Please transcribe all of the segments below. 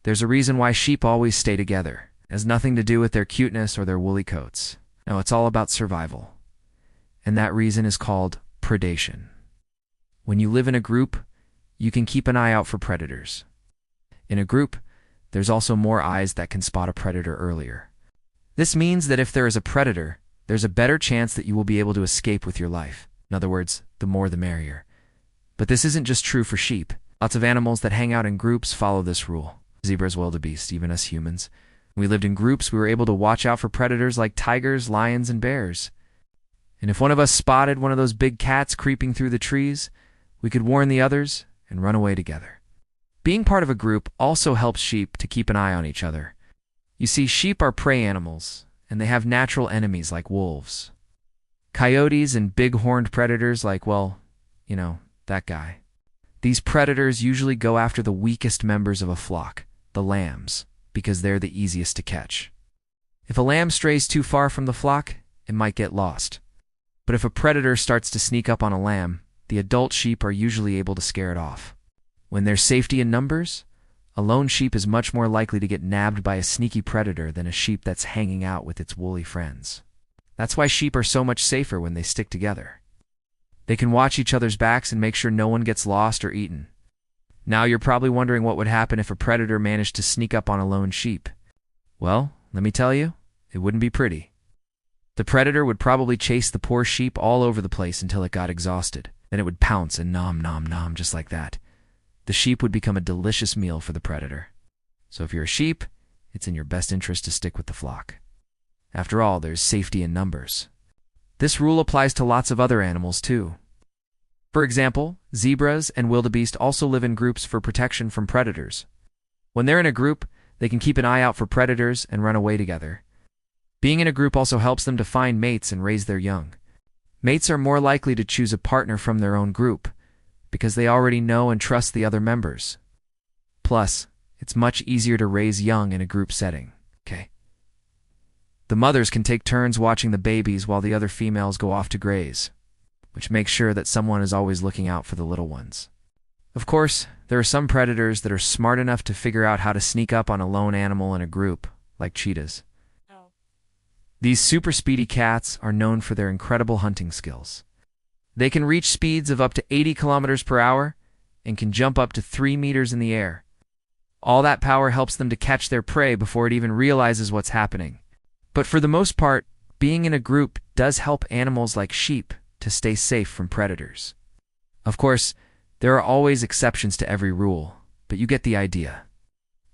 There's a reason why sheep always stay together. It has nothing to do with their cuteness or their woolly coats. No, it's all about survival. And that reason is called predation. When you live in a group, you can keep an eye out for predators. In a group, there's also more eyes that can spot a predator earlier. This means that if there is a predator, there's a better chance that you will be able to escape with your life. In other words, the more the merrier. But this isn't just true for sheep. Lots of animals that hang out in groups follow this rule. Zebras, wildebeest, even us humans. When we lived in groups, we were able to watch out for predators like tigers, lions, and bears. And if one of us spotted one of those big cats creeping through the trees, we could warn the others and run away together. Being part of a group also helps sheep to keep an eye on each other. You see, sheep are prey animals, and they have natural enemies like wolves, coyotes, and big-horned predators like, well, you know, that guy. These predators usually go after the weakest members of a flock, the lambs, because they're the easiest to catch. If a lamb strays too far from the flock, it might get lost. But if a predator starts to sneak up on a lamb, the adult sheep are usually able to scare it off. When there's safety in numbers, a lone sheep is much more likely to get nabbed by a sneaky predator than a sheep that's hanging out with its woolly friends. That's why sheep are so much safer when they stick together. They can watch each other's backs and make sure no one gets lost or eaten. Now you're probably wondering what would happen if a predator managed to sneak up on a lone sheep. Well, let me tell you, it wouldn't be pretty. The predator would probably chase the poor sheep all over the place until it got exhausted. Then it would pounce and nom nom nom just like that. The sheep would become a delicious meal for the predator. So if you're a sheep, it's in your best interest to stick with the flock. After all, there's safety in numbers. This rule applies to lots of other animals too. For example, zebras and wildebeest also live in groups for protection from predators. When they're in a group, they can keep an eye out for predators and run away together. Being in a group also helps them to find mates and raise their young. Mates are more likely to choose a partner from their own group, because they already know and trust the other members. Plus, it's much easier to raise young in a group setting. Okay. The mothers can take turns watching the babies while the other females go off to graze, which makes sure that someone is always looking out for the little ones. Of course, there are some predators that are smart enough to figure out how to sneak up on a lone animal in a group, like cheetahs. These super speedy cats are known for their incredible hunting skills. They can reach speeds of up to 80 kilometers per hour and can jump up to 3 meters in the air. All that power helps them to catch their prey before it even realizes what's happening. But for the most part, being in a group does help animals like sheep to stay safe from predators. Of course, there are always exceptions to every rule, but you get the idea.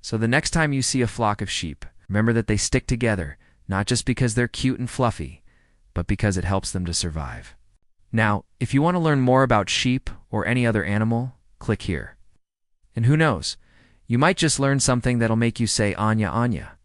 So the next time you see a flock of sheep, remember that they stick together, not just because they're cute and fluffy, but because it helps them to survive. Now, if you want to learn more about sheep or any other animal, click here. And who knows, you might just learn something that'll make you say Anya Anya.